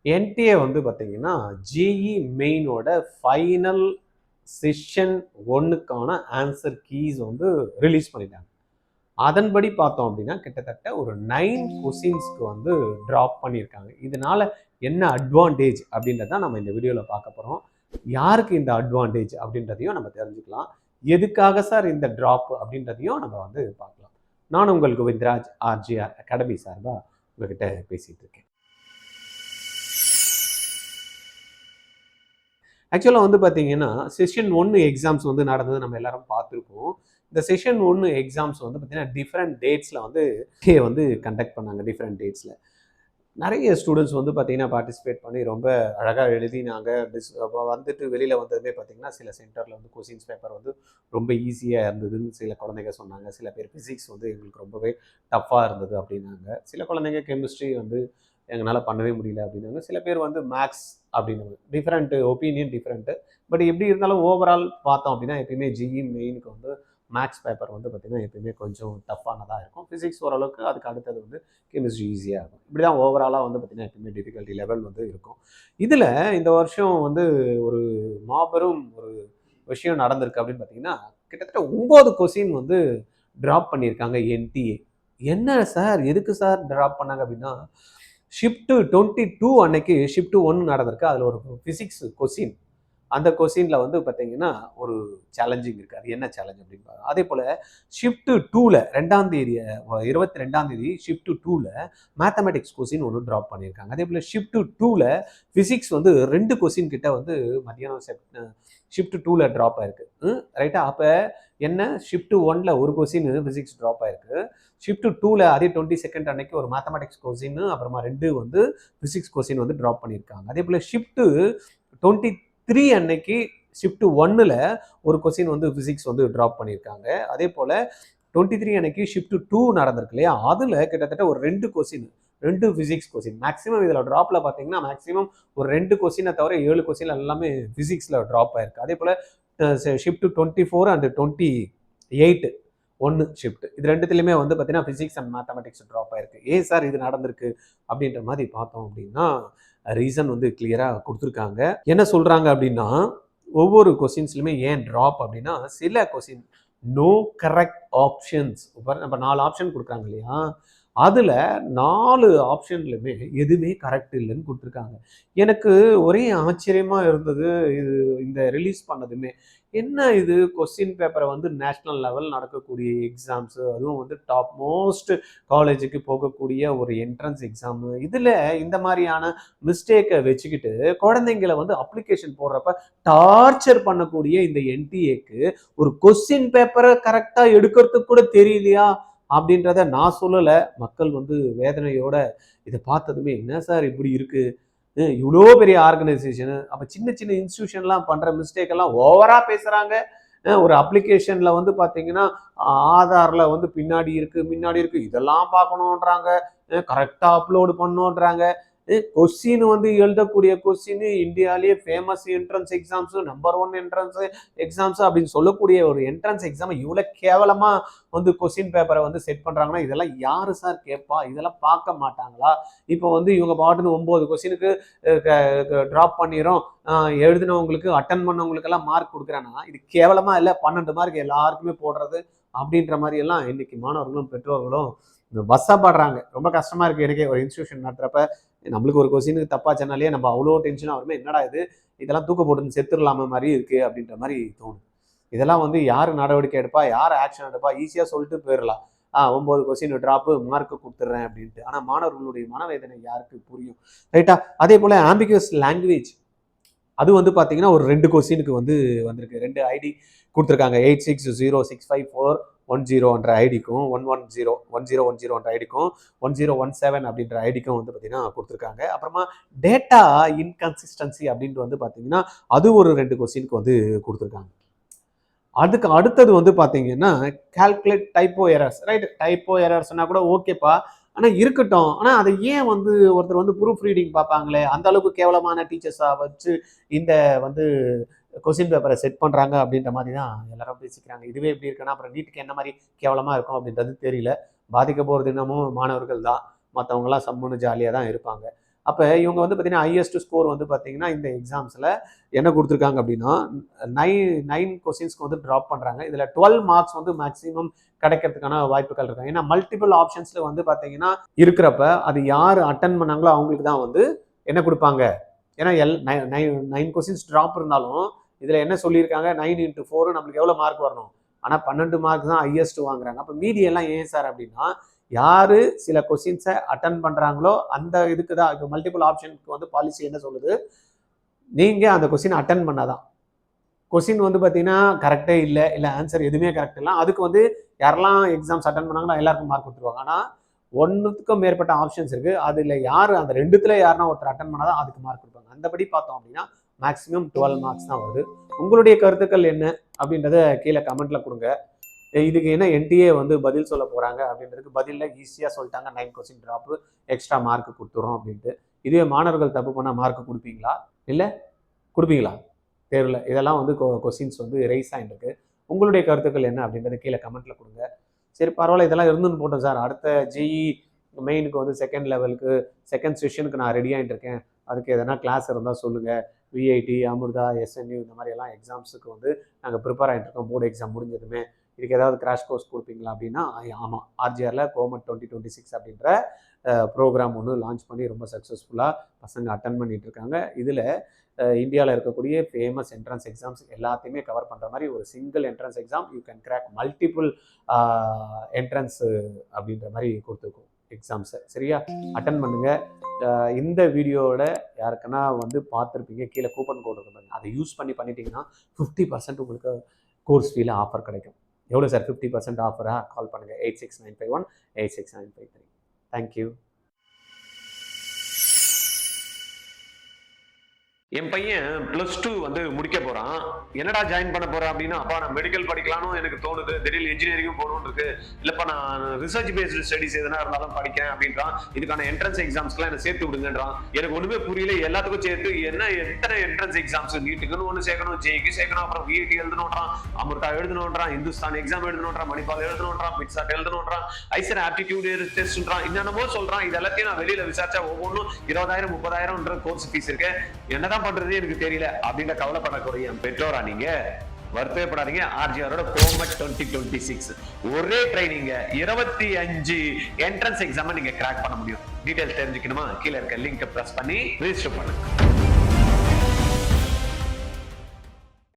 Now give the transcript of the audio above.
NDA வந்து பார்த்தீங்கன்னா JEE மெயினோட ஃபைனல் செஷன் 1க்கான ஆன்சர் கீஸ் வந்து ரிலீஸ் பண்ணிட்டாங்க. அதன்படி பார்த்தோம் அப்படின்னா கிட்டத்தட்ட ஒரு 9 கொஸ்டின்ஸ்க்கு வந்து ட்ராப் பண்ணியிருக்காங்க. இதனால என்ன அட்வான்டேஜ் அப்படின்றத நம்ம இந்த வீடியோவில் பார்க்க போகிறோம். யாருக்கு இந்த அட்வான்டேஜ் அப்படின்றதையும் நம்ம தெரிஞ்சுக்கலாம். எதுக்காக சார் இந்த ட்ராப் அப்படின்றதையும் நம்ம வந்து பார்க்கலாம். நான் உங்கள் கோவிந்தராஜ் ஆர்ஜிஆர் அகாடமி சார்பாக உங்ககிட்ட பேசிட்டு இருக்கேன். ஆக்சுவலாக வந்து பார்த்தீங்கன்னா செஷன் 1 எக்ஸாம்ஸ் வந்து நடந்தது நம்ம எல்லாரும் பார்த்துருப்போம். இந்த செஷன் 1 எக்ஸாம்ஸ் வந்து பார்த்தீங்கன்னா டிஃப்ரெண்ட் டேட்ஸில் வந்து கண்டக்ட் பண்ணாங்க. டிஃப்ரெண்ட் டேட்ஸில் நிறைய ஸ்டூடெண்ட்ஸ் வந்து பார்த்தீங்கன்னா பார்ட்டிசிபேட் பண்ணி ரொம்ப அழகாக எழுதினாங்க. வந்துட்டு வெளியில் வந்ததுமே பார்த்தீங்கன்னா சில சென்டரில் வந்து கொஸ்டின்ஸ் பேப்பர் வந்து ரொம்ப ஈஸியாக இருந்ததுன்னு சில குழந்தைங்க சொன்னாங்க. சில பேர் ஃபிசிக்ஸ் வந்து எங்களுக்கு ரொம்பவே டஃப்பாக இருந்தது அப்படின்னாங்க. சில குழந்தைங்க கெமிஸ்ட்ரி வந்து எங்களால் பண்ணவே முடியல அப்படின்னாங்க. சில பேர் வந்து மேக்ஸ் அப்படின்னு டிஃப்ரெண்ட்டு ஒப்பீனியன் டிஃப்ரெண்ட்டு. பட் எப்படி இருந்தாலும் ஓவரால் பார்த்தோம் அப்படின்னா எப்பயுமே ஜிஇ மெயினுக்கு வந்து மேக்ஸ் பேப்பர் வந்து பார்த்திங்கன்னா எப்பயுமே கொஞ்சம் டஃப்பானதாக இருக்கும். ஃபிசிக்ஸ் ஓரளவுக்கு, அதுக்கு அடுத்தது வந்து கெமிஸ்ட்ரி ஈஸியாக இருக்கும். இப்படி தான் ஓவராலாக வந்து பார்த்திங்கன்னா எப்பயுமே டிஃபிகல்ட்டி லெவல் வந்து இருக்கும். இதில் இந்த வருஷம் வந்து ஒரு மாபெரும் ஒரு விஷயம் நடந்திருக்கு அப்படின்னு பார்த்தீங்கன்னா கிட்டத்தட்ட 9 கொஸ்டின் வந்து ட்ராப் பண்ணியிருக்காங்க என்டிஏ. என்ன சார், எதுக்கு சார் ட்ராப் பண்ணாங்க அப்படின்னா ஷிஃப்ட் 22 அன்னைக்கு ஷிஃப்ட் 1 நடந்திருக்கு. அதில் ஒரு ஃபிசிக்ஸ் கொஸ்டின், அந்த கொஸ்டினில் வந்து பார்த்தீங்கன்னா ஒரு சேலஞ்சிங் இருக்குது. அது என்ன சேலஞ்ச் அப்படின்னு அதே போல் ஷிஃப்ட் 2ல் 22 ஷிஃப்ட் 2ல் மேத்தமெட்டிக்ஸ் கொஸ்டின் ஒன்று ட்ராப் பண்ணியிருக்காங்க. அதே போல் ஷிஃப்ட் 2ல் ஃபிசிக்ஸ் வந்து 2 கொஸ்டின் கிட்ட வந்து மத்தியானம் ஷிஃப்ட் 2ல் ட்ராப் ஆயிருக்கு. ரைட்டா? அப்போ என்ன, ஷிஃப்ட் 1ல் ஒரு கொஸ்டின் ஃபிசிக்ஸ் ட்ராப் ஆயிருக்கு. ஷிஃப்ட் 2ல் அதே 22 அன்னைக்கு ஒரு மேத்தமெட்டிக்ஸ் கொஸ்டின், அப்புறமா 2 வந்து ஃபிசிக்ஸ் கொஸ்டின் வந்து ட்ராப் பண்ணியிருக்காங்க. அதே போல் ஷிஃப்ட் 23 அன்னைக்கு ஷிஃப்ட் 1ல் ஒரு கொஸ்டின் வந்து ஃபிசிக்ஸ் வந்து ட்ராப் பண்ணியிருக்காங்க. அதே போல் 23 அன்னைக்கு ஷிஃப்ட் 2 நடந்திருக்கு இல்லையா, அதில் கிட்டத்தட்ட ஒரு 2 கொஸ்டின், 2 ஃபிசிக்ஸ் கொஸ்டின். மேக்ஸிமம் இதில் ட்ராப்பில் பார்த்தீங்கன்னா மேக்ஸிமம் ஒரு 2 கொஸ்டினை தவிர 7 கொஸ்டின் எல்லாமே ஃபிசிக்ஸில் ட்ராப் ஆயிருக்கு. அதே போல் ஷிஃப்ட் 24 அண்ட் 28 1 ஷிஃப்ட், இது ரெண்டுத்துலையுமே வந்து பார்த்தீங்கன்னா ஃபிசிக்ஸ் அண்ட் மேத்தமெட்டிக்ஸ் ட்ராப் ஆயிருக்கு. ஏன் சார் இது நடந்திருக்கு அப்படின்ற மாதிரி பார்த்தோம் அப்படின்னா ரீசன் வந்து கிளியராக கொடுத்துருக்காங்க. என்ன சொல்கிறாங்க அப்படின்னா ஒவ்வொரு கொஸ்டின்ஸ்லையுமே ஏன் ட்ராப் அப்படின்னா சில கொஸ்டின் நோ கரெக்ட் ஆப்ஷன்ஸ். நம்ம 4 ஆப்ஷன் கொடுக்குறாங்க இல்லையா, அதில் 4 ஆப்ஷன்லையுமே எதுவுமே கரெக்ட் இல்லைன்னு கொடுத்துருக்காங்க. எனக்கு ஒரே ஆச்சரியமாக இருந்தது இது இந்த ரிலீஸ் பண்ணதுமே. என்ன இது, கொஸ்டின் பேப்பரை வந்து நேஷ்னல் லெவல் நடக்கக்கூடிய எக்ஸாம்ஸு, அதுவும் வந்து டாப் மோஸ்ட் காலேஜுக்கு போகக்கூடிய ஒரு என்ட்ரன்ஸ் எக்ஸாமு, இதில் இந்த மாதிரியான மிஸ்டேக்கை வச்சுக்கிட்டு குழந்தைங்களை வந்து அப்ளிகேஷன் போடுறப்ப டார்ச்சர் பண்ணக்கூடிய இந்த என்டிஏக்கு ஒரு கொஸ்டின் பேப்பரை கரெக்டாக எடுக்கிறதுக்கு கூட தெரியலையா அப்படின்றத நான் சொல்லலை. மக்கள் வந்து வேதனையோட இதை பார்த்ததுமே என்ன சார் இப்படி இருக்குது, இவ்வளோ பெரிய ஆர்கனைசேஷனு, அப்போ சின்ன சின்ன இன்ஸ்டியூஷன்லாம் பண்ணுற மிஸ்டேக் எல்லாம் ஓவராக பேசுகிறாங்க. ஒரு அப்ளிகேஷனில் வந்து பார்த்தீங்கன்னா ஆதாரில் வந்து பின்னாடி இருக்குது முன்னாடி இருக்குது இதெல்லாம் பார்க்கணுன்றாங்க, கரெக்டாக அப்லோடு பண்ணணுன்றாங்க. கொஸ்டின் வந்து எழுதக்கூடிய கொஸ்டின் இந்தியாவிலேயே famous entrance exams, number 1 entrance exams அப்படின்னு சொல்லக்கூடிய ஒரு என்ட்ரன்ஸ் எக்ஸாம் இவ்வளோ கேவலமாக வந்து கொஸ்டின் பேப்பரை வந்து செட் பண்ணுறாங்கன்னா இதெல்லாம் யார் சார் கேட்பா, இதெல்லாம் பார்க்க மாட்டாங்களா? இப்போ வந்து இவங்க பாட்டுன்னு 9 கொஸ்டினுக்கு ட்ராப் பண்ணிடுறோம், எழுதினவங்களுக்கு அட்டன் பண்ணவங்களுக்கெல்லாம் மார்க் கொடுக்குறாங்கன்னா இது கேவலமாக இல்லை 12 மார்க் எல்லாருக்குமே போடுறது அப்படின்ற மாதிரி எல்லாம் இன்னைக்கு மாணவர்களும் பெற்றோர்களும் வசப்படுறாங்க. ரொம்ப கஷ்டமாக இருக்குது எனக்கே. ஒரு இன்ஸ்டியூஷன் நடத்துகிறப்ப நம்மளுக்கு ஒரு கொஸ்டினுக்கு தப்பா சொன்னாலே நம்ம அவ்வளோ டென்ஷனாக வருமே, என்னடா இது, இதெல்லாம் தூக்க போட்டு செத்துடலாம மாதிரி இருக்குது அப்படின்ற மாதிரி தோணும். இதெல்லாம் வந்து யார் நடவடிக்கை எடுப்பா, யார் ஆக்ஷன் எடுப்பா, ஈஸியாக சொல்லிட்டு போயிடலாம். 9 கொஸ்டின் ட்ராப்பு, மார்க்கு கொடுத்துட்றேன் அப்படின்ட்டு. ஆனால் மாணவர்களுடைய மனவேதனை யாருக்கு புரியும்? ரைட்டா? அதே போல் ஆம்பிகுவஸ் லாங்குவேஜ், அது வந்து பார்த்தீங்கன்னா ஒரு 2 கொஸ்டினுக்கு வந்து வந்திருக்கு. 2 ஐடி கொடுத்துருக்காங்க. 86065410 ஐடிக்கும் 1010 ஐடிக்கும் 1017 அப்படின்ற ஐடிக்கும் வந்து பார்த்தீங்கன்னா கொடுத்துருக்காங்க. அப்புறமா டேட்டா இன்கன்சிஸ்டன்சி அப்படின்ட்டு வந்து பார்த்தீங்கன்னா அது ஒரு 2 கொஸ்டினுக்கு வந்து கொடுத்துருக்காங்க. அதுக்கு அடுத்தது வந்து பார்த்தீங்கன்னா கால்குலேட் டைப்போ எரர்ஸ். ரைட், டைப்போ எரர்ஸ்னா கூட ஓகேப்பா, ஆனால் இருக்கட்டும். ஆனால் அதை ஏன் வந்து ஒருத்தர் வந்து ப்ரூஃப் ரீடிங் பார்ப்பாங்களே, அந்த அளவுக்கு கேவலமான டீச்சர்ஸாக வச்சு இந்த வந்து கொஸ்டின் பேப்பரை செட் பண்ணுறாங்க அப்படின்ற மாதிரி தான் எல்லாரும் பேசிக்கிறாங்க. இதுவே எப்படி இருக்குன்னா அப்புறம் நீட்டுக்கு என்ன மாதிரி கேவலமாக இருக்கும் அப்படின்றது தெரியல. பாதிக்க போகிறது இன்னமும் மாணவர்கள் தான், மற்றவங்களாம் சம்முன்னு ஜாலியாக தான் இருப்பாங்க. அப்போ இவங்க வந்து பார்த்தீங்கன்னா ஹையஸ்ட் ஸ்கோர் வந்து பார்த்தீங்கன்னா இந்த எக்ஸாம்ஸில் என்ன கொடுத்துருக்காங்க அப்படின்னா 9 கொஸ்டின்ஸ்க்கு வந்து ட்ராப் பண்ணுறாங்க. இதில் 12 மார்க்ஸ் வந்து மேக்ஸிமம் கிடைக்கிறதுக்கான வாய்ப்புகள் இருக்காங்க. ஏன்னா மல்டிபிள் ஆப்ஷன்ஸில் வந்து பார்த்தீங்கன்னா இருக்கிறப்ப அது யார் அட்டன் பண்ணாங்களோ அவங்களுக்கு தான் வந்து என்ன கொடுப்பாங்க. ஏன்னா 9 கொஸ்டின்ஸ் ட்ராப் இருந்தாலும் இதில் என்ன சொல்லியிருக்காங்க, 9 into 4 நம்மளுக்கு எவ்வளோ மார்க் வரணும், ஆனால் 12 மார்க் தான் ஹையஸ்ட் வாங்குறாங்க. அப்போ மீதி எல்லாம் ஏன் சார் அப்படின்னா, யாரு சில கொஸ்டின்ஸை அட்டன் பண்றாங்களோ அந்த இதுக்கு தான். இப்போ மல்டிபிள் ஆப்ஷனுக்கு வந்து பாலிசி என்ன சொல்லுது, நீங்க அந்த கொஸ்டின் அட்டன் பண்ணாதான். கொஸ்டின் வந்து பார்த்தீங்கன்னா கரெக்டே இல்லை ஆன்சர் எதுவுமே கரெக்ட் இல்லை, அதுக்கு வந்து யாரெல்லாம் எக்ஸாம்ஸ் அட்டன் பண்ணாங்களோ எல்லாருக்கும் மார்க் கொடுத்துருவாங்க. ஆனால் ஒன்றுத்துக்கும் மேற்பட்ட ஆப்ஷன்ஸ் இருக்கு, அதில் யார் அந்த ரெண்டுத்துல யாருன்னா ஒருத்தர் அட்டன் பண்ணாதான் அதுக்கு மார்க் கொடுப்பாங்க. அந்தபடி பார்த்தோம் அப்படின்னா மேக்ஸிமம் 12 மார்க்ஸ் தான் வருது. உங்களுடைய கருத்துக்கள் என்ன அப்படின்றத கீழே கமெண்ட்ல கொடுங்க. இதுக்கு என்ன என்டிஏ வந்து பதில் சொல்ல போறாங்க அப்படின்றதுக்கு பதில ஈஸியாக சொல்லிட்டாங்க, 9 கொஸ்டின் ட்ராப்பு எக்ஸ்ட்ரா மார்க் கொடுத்துறோம் அப்படின்ட்டு. இதுவே மாணவர்கள் தப்பு பண்ணால் மார்க் கொடுப்பீங்களா, இல்லை கொடுப்பீங்களா தேர்வில்? இதெல்லாம் வந்து கொஸ்டின்ஸ் வந்து ரைஸ் ஆகிட்டு இருக்கு. உங்களுடைய கருத்துக்கள் என்ன அப்படின்றத கீழே கமெண்ட்ல கொடுங்க. சரி பரவாயில்ல, இதெல்லாம் இருந்துன்னு போட்டோம் சார், அடுத்த ஜிஇ மெயினுக்கு வந்து செகண்ட் லெவலுக்கு செகண்ட் செஷனுக்கு நான் ரெடி ஆகிட்டு இருக்கேன், அதுக்கு எதனா கிளாஸ் இருந்தால் சொல்லுங்கள். விஐடி, அமிர்தா, எஸ்என்யூ இந்த மாதிரி எல்லாம் எக்ஸாம்ஸுக்கு வந்து நாங்கள் ப்ரிப்பேர் ஆகிட்டு இருக்கோம், போர்டு எக்ஸாம் முடிஞ்சதுமே. இதுக்கு ஏதாவது கிராஷ் கோர்ஸ் கொடுப்பீங்களா அப்படின்னா, ஆமாம், ஆர்ஜிஆரில் கோமட் 2026 அப்படின்ற ப்ரோக்ராம் ஒன்று லான்ச் பண்ணி ரொம்ப சக்ஸஸ்ஃபுல்லாக பசங்க அட்டன் பண்ணிட்டு இருக்காங்க. இதில் இந்தியாவில் இருக்கக்கூடிய ஃபேமஸ் என்ட்ரன்ஸ் எக்ஸாம்ஸ் எல்லாத்தையுமே கவர் பண்ணுற மாதிரி ஒரு single entrance exam, you can crack multiple entrance அப்படின்ற மாதிரி கொடுத்துருக்கோம் எக்ஸாம்ஸை. சரியா, அட்டன் பண்ணுங்க. இந்த வீடியோவோட யாருக்குன்னா வந்து பார்த்துருப்பீங்க, கீழே கூப்பன் கோட் இருக்கு பாருங்க, அதை யூஸ் பண்ணிட்டீங்கன்னா 50% உங்களுக்கு கோர்ஸ் ஃபீல ஆஃபர் கிடைக்கும். எவ்வளோ சார் 50% ஆஃபராக? கால் பண்ணுங்கள் 86951 86953. தேங்க்யூ. என் பையன் +2 வந்து முடிக்க போறான். என்னடா ஜாயின் பண்ண போறேன் அப்படின்னா, அப்பா நான் மெடிக்கல் படிக்கலாம்னு எனக்கு தோணுது, திடீர்னு இன்ஜினியரிங் போகணும்னு இருக்கு, இல்லப்பா நான் ரிசர்ச் பேஸ்டு ஸ்டடிஸ் எதனா இருந்தாலும் படிக்கிறேன் அப்படின்றான். இதுக்கான என்ட்ரன்ஸ் எக்ஸாம்ஸ்க்குலாம் என்ன சேர்த்து விடுங்கன்றான். எனக்கு ஒண்ணுமே புரியல, எல்லாத்துக்கும் சேர்த்து என்ன எத்தனை என்ட்ரன்ஸ் எக்ஸாம்ஸ், நீட்டுக்குன்னு ஒன்று சேர்க்கணும், ஜேஇக்கு சேர்க்கணும், அப்புறம் விஐடி எழுதணுன்றான், அமிர்தா எழுதணுன்றான், இந்துஸ்தான் எக்ஸாம் எழுதணுன்றான், மணிப்பால் எழுதணுன்றான், பிட்சாட் எழுதணுன்றான், ஐசர் ஆப்டிடியூட் டெஸ்ட்ன்றான், என்னென்னமோ சொல்றான். இது எல்லாத்தையும் நான் வெளியில விசாரிச்சா ஒவ்வொன்றும் 20,000 30,000 கோர்ஸ் ஃபீஸ் இருக்கு. என்னதான் பண்றது எனக்கு தெரியல அப்படின்னு கவலைப்படக்கூடிய என் பெற்றோரா நீங்க? வருத்தப்படாதீங்க. ஆர்ஜிஆரோட கோமட் 2026 ஒரே ட்ரைனிங் 25 என்ட்ரன்ஸ் எக்ஸாம் நீங்க கிராக் பண்ண முடியும். டீடைல்ஸ் தெரிஞ்சுக்கணுமா? கீழே இருக்க லிங்க் பிரஸ் பண்ணி ரெஜிஸ்டர் பண்ணுங்க.